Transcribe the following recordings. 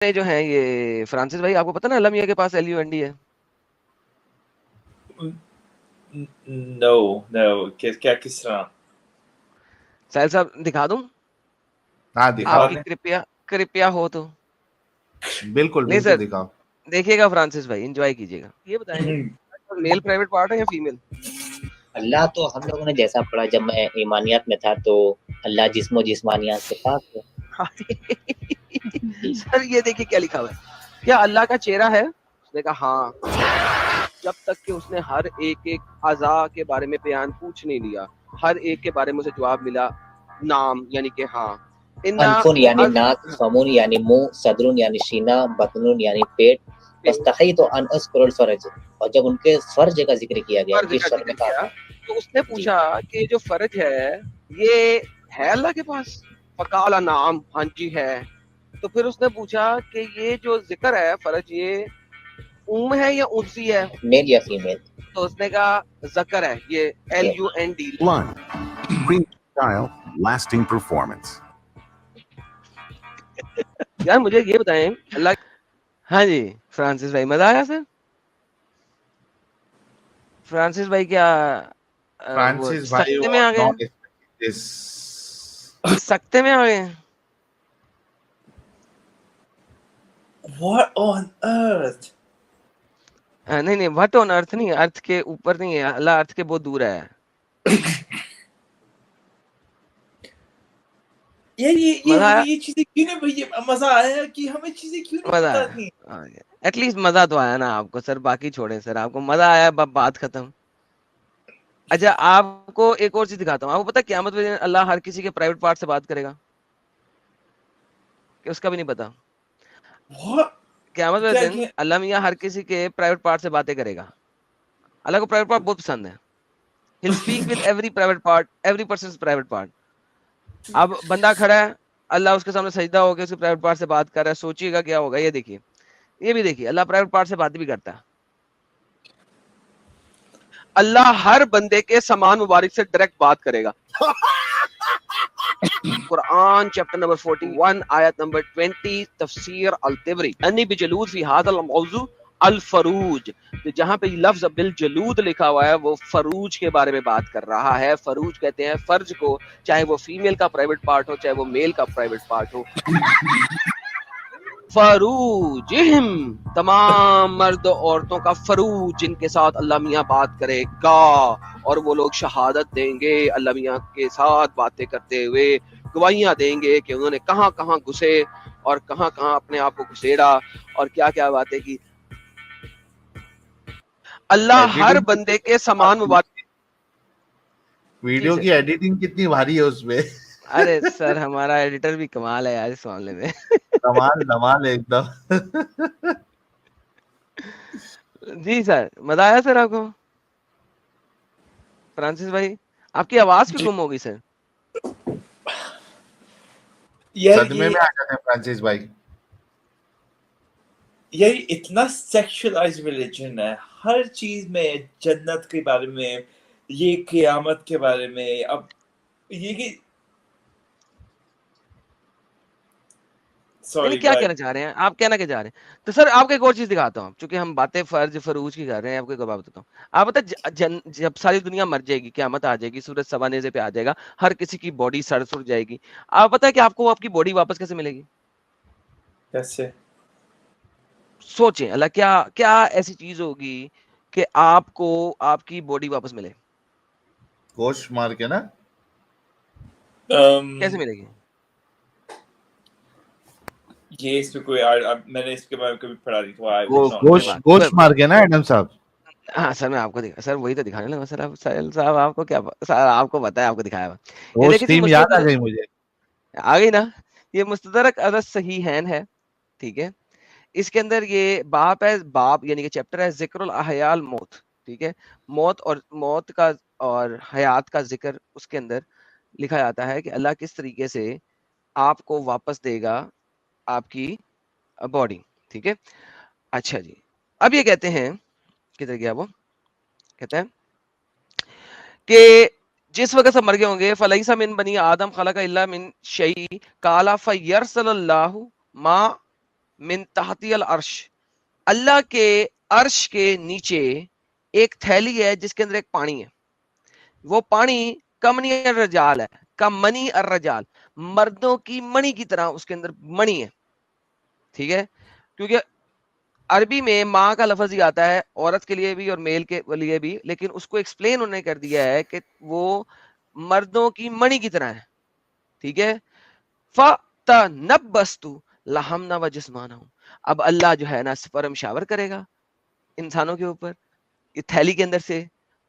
جو ہیں یہ فرانسس بھائی، آپ کو پتا نا اللہ میاں کے پاس LUND ہے؟ نو کیا کس طرح؟ ساحل صاحب دکھا دوں ہاں دکھاؤ، آپ کی کرپیا ہو تو؟ بالکل نہیں سر، بالکل دکھاؤ. دیکھیے گا فرانسس بھائی، انجوائے کیجیے گا. یہ بتائیں میل پرائیویٹ پارٹ ہے یا فیمیل؟ اللہ تو ہم لوگوں نے جیسا پڑھا جب میں ایمانیات میں تھا تو اللہ جسم و جسمانیات سے پاک ہے. سر یہ دیکھیے کیا لکھا ہوا ہے، کیا اللہ کا چہرہ ہے؟ اس نے کہا ہاں، جب تک کہ اس نے ہر ایک اعضاء کے بارے میں بیان پوچھ نہیں لیا، ہر ایک کے بارے میں اسے جواب ملا نام، یعنی کہ ہاں. انفن یعنی ناک، فمون یعنی منہ، صدرون یعنی سینہ، بطنون یعنی پیٹ. فاستحی تو ان اذکر الفرج، اور جب ان کے فرج کا ذکر کیا گیا، فرض جس کا شر ذکر میں کیا کہا تو اس نے پوچھا کہ جو فرج ہے یہ ہے اللہ کے پاس؟ فقال نعم، ہاں جی ہے. تو پھر اس نے پوچھا کہ یہ جو ذکر ہے فرج، یہ ہے یا انسی ہے؟ میل یا فیمیل. تو اس نے کہا ذکر ہے، یہ LUND. Blunt, premium style, lasting performance. یار مجھے یہ بتائیں اللہ. ہاں جی فرانسس بھائی، مزہ آیا سر؟ فرانسس بھائی کیا وہ فرانسس بھائی سکتے میں آ گئے؟ سکتے میں آ گئے؟ What on earth? نہیں نہیں، وٹ آن ارتھ نہیں، ارتھ کے اوپر نہیں ہے اللہ، ارتھ کے بہت دور ہے. یار مزہ آیا؟ یہ چیزیں کیوں نہیں مزہ آیا کہ ہمیں چیزیں کیوں نہیں مزہ پتا آیا، تھی؟ ایٹ لیسٹ مزہ تو آیا نا آپ کو سر. باقی چھوڑیں سر، آپ کو مزہ آیا، بات ختم. اچھا آپ کو ایک اور چیز دکھاتا ہوں. آپ کو پتا قیامت میں اللہ ہر کسی کے پرائیویٹ پارٹ سے بات کرے گا کہ اس کا بھی نہیں پتا؟ قیامت والے دن اللہ میاں ہر کسی کے پرائیویٹ پارٹ سے باتیں کرے گا. اللہ کو پرائیویٹ پارٹ بہت پسند ہے. He'll speak with every private part, every person's private part. اب بندہ کھڑا ہے، اللہ اس کے سامنے سجدہ ہو کے اس کے پرائیویٹ پارٹ سے بات کر رہا ہے، سوچیے گا کیا ہوگا. یہ دیکھیے، یہ بھی دیکھیے، اللہ پرائیویٹ پارٹ سے بات بھی کرتا ہے. اللہ ہر بندے کے سامان مبارک سے ڈائریکٹ بات کرے گا. قرآن چیپٹر نمبر 41 آیت نمبر 20 تفسیر الطبری. انی بجلود فی هذا الموضوع الفروج، جہاں پہ لفظ بالجلود لکھا ہوا ہے وہ فروج کے بارے میں بات کر رہا ہے. فروج کہتے ہیں فرج کو، چاہے وہ فیمیل کا پرائیویٹ پارٹ ہو چاہے وہ میل کا پرائیویٹ پارٹ ہو. فروجہم، تمام مرد و عورتوں کا فروج جن کے ساتھ اللہ میاں بات کرے گا، اور وہ لوگ شہادت دیں گے اللہ میاں کے ساتھ باتیں کرتے ہوئے، گواہیاں دیں گے کہ انہوں نے کہاں کہاں گھسے اور کہاں کہاں اپنے آپ کو گھسیڑا اور کیا کیا باتیں کی. اللہ ہر بندے کے سامان مبارک. ویڈیو کی ایڈیٹنگ کتنی بھاری ہے اس میں. ارے سر ہمارا ایڈیٹر بھی کمال ہے یار اس معاملے میں. کمال ایک دم. جی سر، مزہ آیا سر آپ کو؟ فرانسس بھائی آپ کی آواز کیوں گم ہوگی سر؟ صدمے میں آ جاتے ہیں فرانسس بھائی. یار اتنا سیکشلائز ریلیجن ہے، ہر چیز میں جنت کے بارے میں، یہ قیامت کے بارے میں. اب یہ کہ کیا کہنا چاہ رہے ہیں آپ؟ کہنا کیا چاہ رہے ہیں؟ تو سر آپ کو ایک اور چیز دکھاتا ہوں، چونکہ ہم باتیں فرض فروج کی کر رہے ہیں. آپ کو ایک بات بتاتا ہوں. آپ بتا جب ساری دنیا مر جائے گی، قیامت آ جائے گی، سورج سوا نیزے پہ آ جائے گا، ہر کسی کی باڈی سڑ سڑ جائے گی. آپ پتا ہے کہ آپ کو آپ کی باڈی واپس کیسے ملے گی؟ کیسے؟ سوچیں اللہ کیا کیا ایسی چیز ہوگی کہ آپ کو آپ کی باڈی واپس ملے؟ گوشت مار کے نا. کیسے ملے گی؟ یہ اس میں کوئی میں نے اس کے بارے میں کبھی پڑھا نہیں تھا. گوشت مار کے نا ایڈم صاحب. ہاں سر میں آپ کو سر وہی تو دکھانے لگا سر. سہیل صاحب آپ کو کیا سر آپ کو بتایا، آپ کو دکھایا ہوا. یہ دیکھیں یاد آ گئی مجھے، آ گئی نا. یہ مستدرک عدد صحیحین ہے، ٹھیک ہے. اس کے اندر یہ باپ ہے، باب یعنی کہ چیپٹر ہے ذکر الاحیاء الموت، ٹھیک ہے. موت کا اور حیات کا ذکر اس کے اندر لکھا جاتا ہے کہ اللہ کس طریقے سے آپ کو واپس دے گا آپ کی باڈی، ٹھیک ہے. اچھا جی، اب یہ کہتے ہیں کدھر گیا وہ، کہتے ہیں کہ جس وقت سب مر گئے ہوں گے، فلیسا من بنی آدم خلق الا من شیء قال فیرسل اللہ ما मिन तहतिल अर्श, अल्लाह के अर्श के नीचे एक थैली है जिसके अंदर एक पानी है, वो पानी कमनी अर्रजाल है, कमनी अर्रजाल, मर्दों की मणि की तरह उसके अंदर मणि है, ठीक है, क्योंकि अरबी में माँ का लफ्ज ही आता है औरत के लिए भी और मेल के लिए भी, लेकिन उसको एक्सप्लेन उन्होंने कर दिया है कि वो मर्दों की मणि की तरह है, ठीक है। फतनब्बस्तु लहमना व जिस्माना, अब अल्लाह जो है ना स्पर्म शावर करेगा इंसानों के ऊपर ये थैली के अंदर से,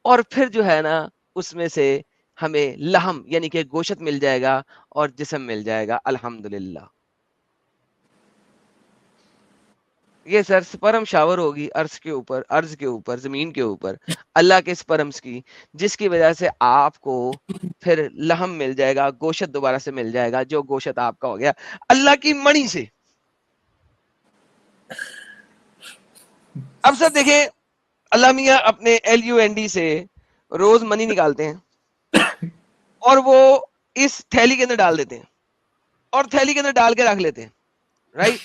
और फिर जो है ना उसमें से हमें लहम यानी कि गोशत मिल जाएगा और जिस्म मिल जाएगा, अल्हम्दुलिल्लाह। ये सर स्पर्म शावर होगी अर्ज के ऊपर जमीन के ऊपर अल्लाह के स्पर्म्स की, जिसकी वजह से आपको फिर लहम मिल जाएगा, गोशत दोबारा से मिल जाएगा, जो गोशत आपका हो गया अल्लाह की मणि से। अब सर देखें, अल्लाह मियां अपने LUND से रोज मनी निकालते हैं और वो इस थैली के अंदर डाल देते हैं और थैली के अंदर डाल के रख लेते हैं, राइट।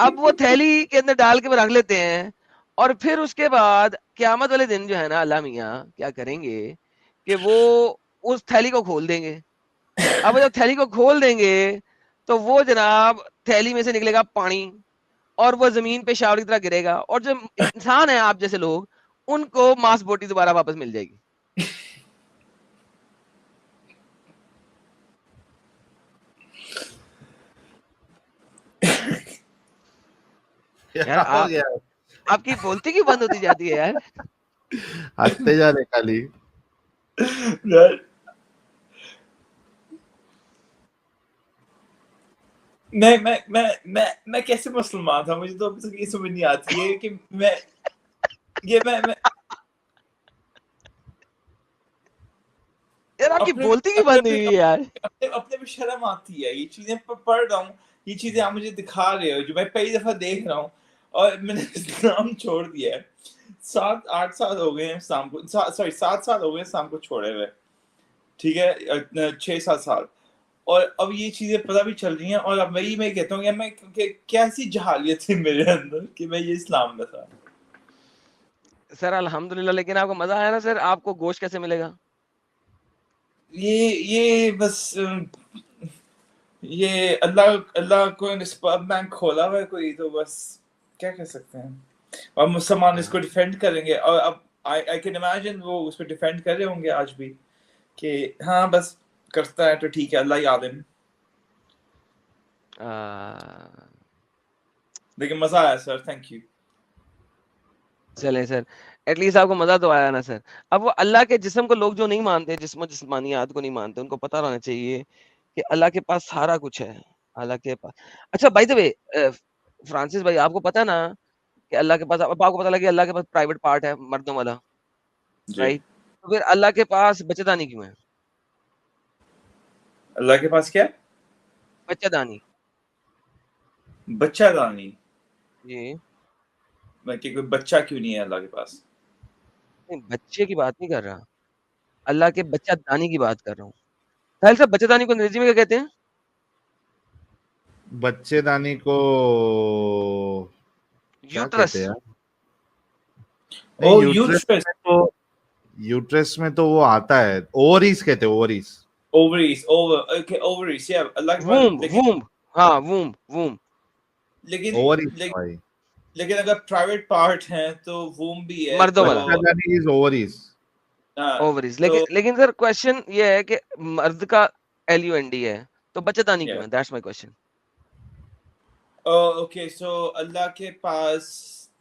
अब वो थैली के अंदर डाल के रख लेते हैं और फिर उसके बाद क़यामत वाले दिन जो है ना अल्लाह मियां क्या करेंगे कि वो उस थैली को खोल देंगे। अब जब थैली को खोल देंगे तो वो जनाब थैली में से निकलेगा पानी और वो जमीन पे शावर की तरह गिरेगा, और जो इंसान है आप जैसे लोग उनको मांस बोटी दोबारा वापस मिल जाएगी। यार आपकी बोलती क्यों बंद होती जाती है यार? हंसते जा रहे खाली। मैं कैसे मुसलमान था, मुझे तो अभी तक ये समझ नहीं आती है कि मैं यार आपकी बोलती क्यों बंद हुई है यार? अपने भी शर्म आती है, ये चीजें पढ़ रहा हूँ, ये चीजें आप मुझे दिखा रहे हो जो मैं पहली दफा देख रहा हूँ और मैंने इस्लाम छोड़ दिया है। 7-8 साल हो गए हैं इस्लाम को, 7 साल हो गए इस्लाम को छोड़े हुए, ठीक है, 6-7 साल, और अब ये चीजें पता भी चल रही हैं और अब मैं कहता हूँ मैं कैसी जहालियत है मेरे अंदर कि मैं ये इस्लाम में था। सर अल्हम्दुलिल्लाह, लेकिन आपको मजा आया ना सर? आपको गोश्त कैसे मिलेगा? ये बस ये अल्लाह को स्पर्म बैंक खोला हुआ है कोई, तो बस क्या कह सकते हैं, और मुसलमान इसको डिफेंड करेंगे, और अब आई कैन इमेजिन वो उस पर डिफेंड कर रहे होंगे आज भी कि हाँ बस करता है तो ठीक है, अल्लाह ही आलिम। लेकिन मजा आया सर, थैंक यू। चले सर, एटलीस्ट आपको मजा तो आया ना सर। अब वो अल्लाह के जिस्म को लोग जो नहीं मानते, जिस्मानियात को नहीं मानते, उनको पता रहना चाहिए कि अल्लाह के पास सारा कुछ है, अल्लाह के पास। अच्छा बाय द वे फ्रांसिस भाई, आपको पता है ना कि अल्लाह के पास, अब आपको पता लगा कि अल्लाह के पास प्राइवेट पार्ट है मर्दों वाला, राइट? तो फिर अल्लाह के पास बच्चेदानी क्यों है? अल्लाह के पास क्या? बच्चेदानी। बच्चादानी? जी। मैं कि कोई बच्चा क्यों नहीं है अल्लाह के पास? नहीं, बच्चे की बात नहीं कर रहा, अल्लाह के बच्चादानी की बात कर रहा हूँ। साहिल साहब, बच्चेदानी को अंग्रेजी में क्या कहते हैं? बच्चेदानी को यूट्रस। यूट्रस में तो वो आता है, ओवरीज कहते हैं, ओवरीज। ओवरीज या अल्लाह के पास वूम, हाँ वूम। लेकिन अगर प्राइवेट पार्ट है तो वूम भी है, मर्दों वाला। बच्चेदानी इज ओवरीज। लेकिन सर क्वेश्चन ये है कि मर्द का LUND है तो बच्चेदानी क्यों है? That's my question. ओके, सो अल्लाह के पास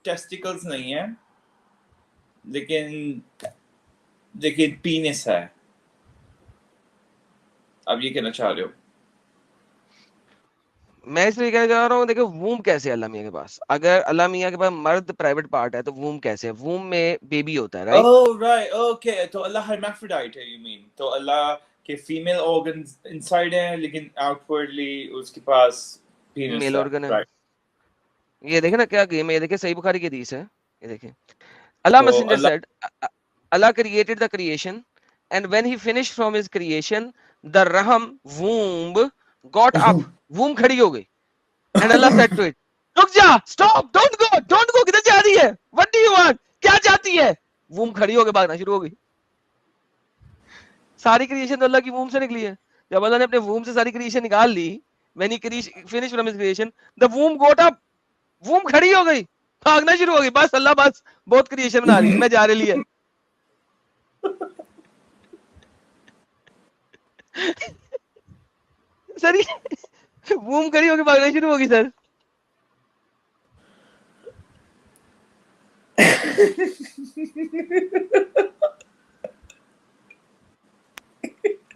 टेस्टिकल्स नहीं है, लेकिन पीनिस है। अब ये कहना चाह रहे हो? मैं इसलिए कहना चाह रहा हूँ, देखो वूम कैसे है अल्लाह मियां के पास? अगर अल्लाह मियां के पास मर्द प्राइवेट पार्ट है तो वूम कैसे है? वूम में बेबी होता है, राइट? ओह राइट, ओके, तो अल्लाह हर्माफ्रोडाइट है, यू मीन? तो अल्लाह के फीमेल ऑर्गन्स इनसाइड है लेकिन आउटवर्डली उसके पास पीनिस मेल ऑर्गन है। ये देखे ना क्या गेम है, ये देखे सही बुखारी की हदीस है, ये देखे Allah messenger said Allah created the creation and when he finished from his creation the raham womb got up, womb खड़ी हो गई and Allah said to it रुक जा, स्टॉप, डोंट गो, किधर जा रही है, व्हाट डू यू वांट, क्या चाहती है? वूम खड़ी होकर भागना शुरू हो गई। सारी क्रिएशन तो अल्लाह की वूम से निकली है। जब अल्लाह ने अपने वूम से सारी क्रिएशन निकाल ली, when he finish from his creation, the womb got up, womb खड़ी हो गई, भागना शुरू हो गई। बस अल्लाह, बस बहुत क्रिएशन बना रही है, मैं जा रही है। सर ये वूम खड़ी होकर भागना शुरू होगी सर।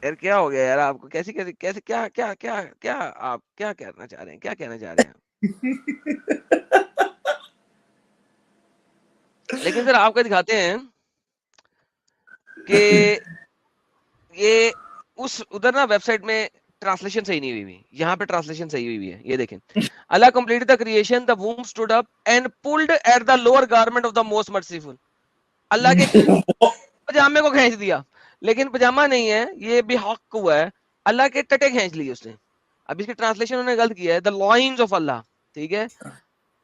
यार क्या हो गया यार आपको, कैसे कैसे कैसे क्या क्या क्या क्या आप क्या कहना चाह रहे हैं, क्या कहना चाह रहे हैं? लेकिन सर आपको दिखाते हैं कि ये उस उधर ना वेबसाइट में ट्रांसलेशन सही नहीं हुई हुई, यहाँ पे ट्रांसलेशन सही हुई हुई है। ये देखें, Allah completed the creation, the womb stood up and pulled at the lower garment of the most merciful. Allah के पजामे को खींच दिया, लेकिन पजामा नहीं है, ये भी हक हुआ है, अल्लाह के टटे खींच लिए उसने। अब इसकी ट्रांसलेशन उन्होंने गलत किया है, द लॉइंस ऑफ अल्लाह, ठीक है,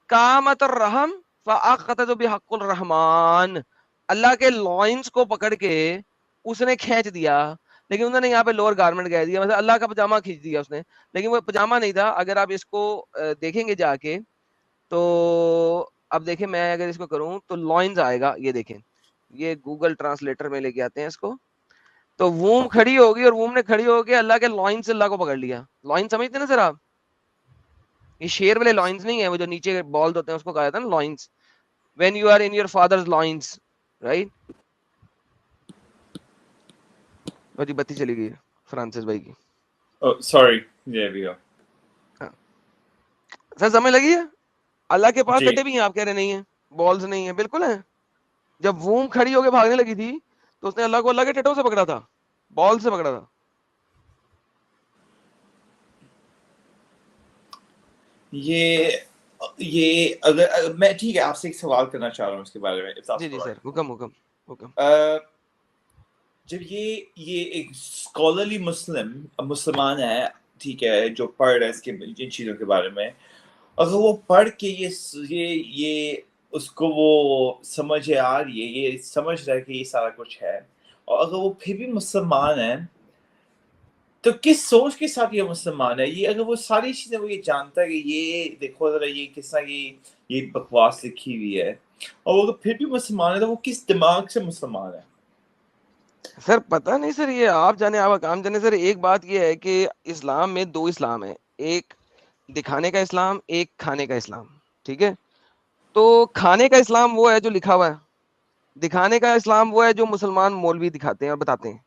कामत रहम फ़अक़दत बिहक़्क़िल रहमान, अल्लाह के लॉइंस को पकड़ के उसने खींच दिया। लेकिन उन्होंने यहाँ पे लोअर गारमेंट कह दिया, मतलब अल्लाह का पजामा खींच दिया उसने, लेकिन वो पजामा नहीं था। अगर आप इसको देखेंगे जाके, तो अब देखें, मैं अगर इसको करूं तो लॉइंस आएगा, ये देखें, ये गूगल ट्रांसलेटर में लेके आते हैं इसको, तो वूम खड़ी होगी और वूम ने खड़ी होकर अल्लाह के लॉइंस से अल्लाह को पकड़ लिया। लॉइन समझते ना सर आप, ये शेर वाले लॉइंस नहीं है, वो जो नीचे बॉल्स होते हैं उसको कहा जाता है ना loins, when you are in your father's loins, right. और जी बत्ती चली गई है फ्रांसिस भाई की। Oh, sorry. There we go. Sir समझ लगी है? अल्लाह के पास जी। टटे भी हैं, आप कह रहे नहीं है, बॉल्स नहीं है, बिल्कुल है। जब वूम खड़ी होकर भागने लगी थी तो उसने अल्लाह को अल्लाह के टटों से पकड़ा था, बॉल से पकड़ा था। ये अगर मैं ठीक है आपसे एक सवाल करना चाह रहा हूँ इसके बारे में। जी जी सर, हुक्म हुक्म हुक्म। जब ये एक स्कॉलरली मुसलमान है, ठीक है, जो पढ़ रहा है इसके इन चीज़ों के बारे में, अगर वो पढ़ के ये उसको वो समझ आ रही है, ये समझ रहा है कि ये सारा कुछ है, और अगर वो फिर भी मुसलमान है, तो किस सोच के साथ ये मुसलमान है? ये अगर वो सारी चीजें वो ये जानता है कि ये देखो जरा ये किस तरह ये बकवास लिखी हुई है, और अगर फिर भी मुसलमान है, तो वो किस दिमाग से मुसलमान है? सर पता नहीं सर, ये आप जाने, आप काम जाने। सर एक बात ये है कि इस्लाम में दो इस्लाम है, एक दिखाने का इस्लाम, एक खाने का इस्लाम, ठीक है। तो खाने का इस्लाम वो है जो लिखा हुआ है, दिखाने का इस्लाम वो है जो मुसलमान मौलवी दिखाते हैं और बताते हैं।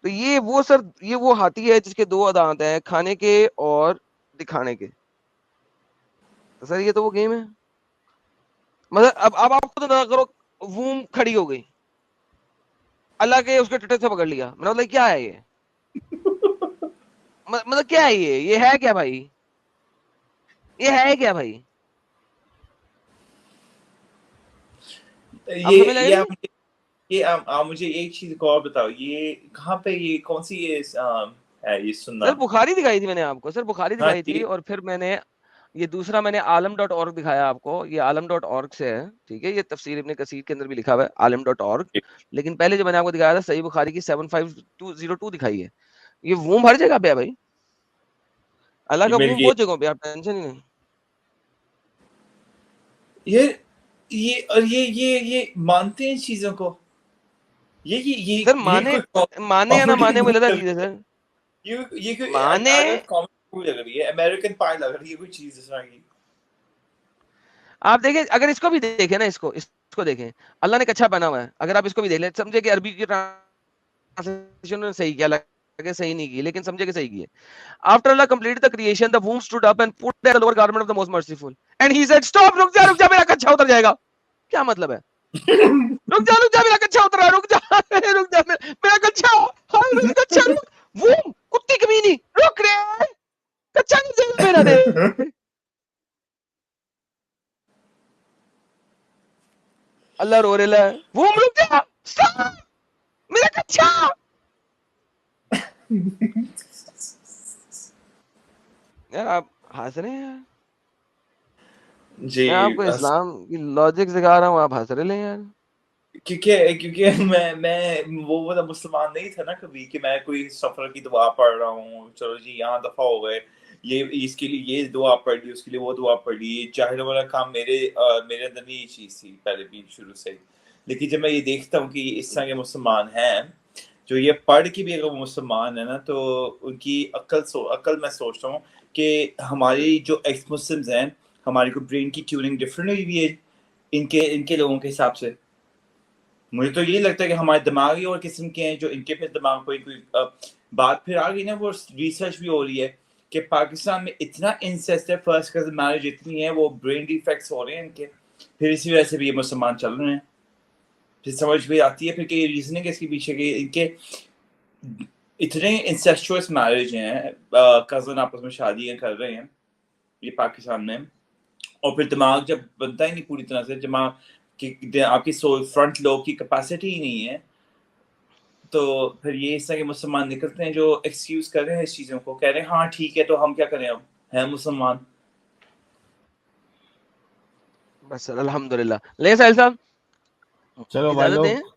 तो ये वो सर, ये वो हाथी है जिसके दो दांत हैं, खाने के और दिखाने के। तो सर ये तो वो गेम है। मतलब अब आप खुद ना करो, वूम खड़ी हो गई, अल्लाह के उसके टटे से पकड़ लिया, मतलब क्या है ये? मतलब क्या है ये है क्या भाई, ये है क्या भाई? आप मुझे एक चीज को और बताओ, ये कहाँ पे, ये कौन सी ये है ये सुनना? सर बुखारी दिखाई थी मैंने आपको, सर बुखारी दिखाई थी, ठीक। और फिर मैंने ये दूसरा मैंने आलम.org दिखाया आपको, ये आलम.org से है, ठीक है। ये तफसीर इब्न कसीर के अंदर भी लिखा हुआ है आलम.org। लेकिन पहले जो मैंने आपको दिखाया था सही बुखारी की 75202 दिखाई है। ये वूम हर जगह पे है भाई, अल्लाह का मिल वूम गई। बहुत जगहों पे, आप टेंशन ही नहीं। ये मानते हैं इन चीजों को? ये सर माने या ना माने वो अलग चीज है सर। ये कोई माने लग रही है, अमेरिकन पाई लग रही है कोई चीज इस तरह की। आप देखें, अगर इसको भी देखें ना, इसको देखें, अल्लाह ने कच्छा पहना हुआ है, अगर आप इसको भी देख लें, समझे कि अरबी की ट्रांसलेशन ने सही किया, लगे सही नहीं की, लेकिन समझे कि सही की है। After Allah completed the creation, the womb stood up and put the lower garment of the most merciful and he said stop, रुक जा मेरा कच्छा उतर जाएगा। क्या मतलब है? रुक जा मेरा कच्छा उतर रहा है, रुक जा मेरा कच्छा, हाय मेरा कच्छा, वूम कुत्ती कमीनी, रुक रे, कच्छा नहीं जाएगा मेरा दे। अल्लाह रो रहा है, वूम रुक जा, स्टॉप मेरा कच्छा। यार आप हंस रहे हैं यार। جی میں آپ کو اسلام کی لاجک سکھا رہا ہوں، آپ ہنس رہے ہیں یار. کیونکہ میں وہ والا مسلمان نہیں تھا نا کبھی کہ میں کوئی سفر کی دعا پڑھ رہا ہوں، چلو جی یہاں دفعہ ہو گئے، یہ اس کے لیے یہ دعا پڑھ لی، اس کے لیے وہ دعا پڑھ لی. یہ ظاہر والا کام میرے اندر نہیں یہ چیز تھی پہلے بھی شروع سے. لیکن جب میں یہ دیکھتا ہوں کہ اس طرح کے مسلمان ہیں جو یہ پڑھ کے بھی اگر وہ مسلمان ہیں نا، تو ان کی عقل میں سوچتا ہوں کہ ہماری جو ایکس مسلمز ہیں، ہماری کو برین کی ٹیوننگ ڈفرینٹ ہوئی ہوئی ہے ان کے لوگوں کے حساب سے. مجھے تو یہ لگتا ہے کہ ہمارے دماغی اور قسم کے ہیں جو ان کے پھر دماغ کوئی بات پھر آ گئی نا، وہ ریسرچ بھی ہو رہی ہے کہ پاکستان میں اتنا انسیسٹ ہے، فرسٹ کزن میرج اتنی ہے، وہ برین ڈیفیکٹس ہو رہے ہیں ان کے، پھر اسی وجہ سے بھی یہ مسلمان چل رہے ہیں. پھر سمجھ بھی آتی ہے پھر کہ یہ ریزننگ ہے اس کے پیچھے کہ ان کے اتنے انسیسچوس میرج ہیں، کزن آپس میں شادیاں کر رہے ہیں یہ پاکستان میں، اور پھر دماغ جب بنتا ہی نہیں پوری طرح سے، دماغ کہ آپ کی فرنٹ لوب کی کیپیسٹی ہی نہیں ہے، تو پھر یہ اس طرح کے مسلمان نکلتے ہیں جو ایکسکیوز کر رہے ہیں اس چیزوں کو، کہہ رہے ہیں ہاں ٹھیک ہے تو ہم کیا کریں، اب ہیں مسلمان. بس الحمدللہ. لے ساحل صاحب چلو بھائی اجازت لوگ دیں.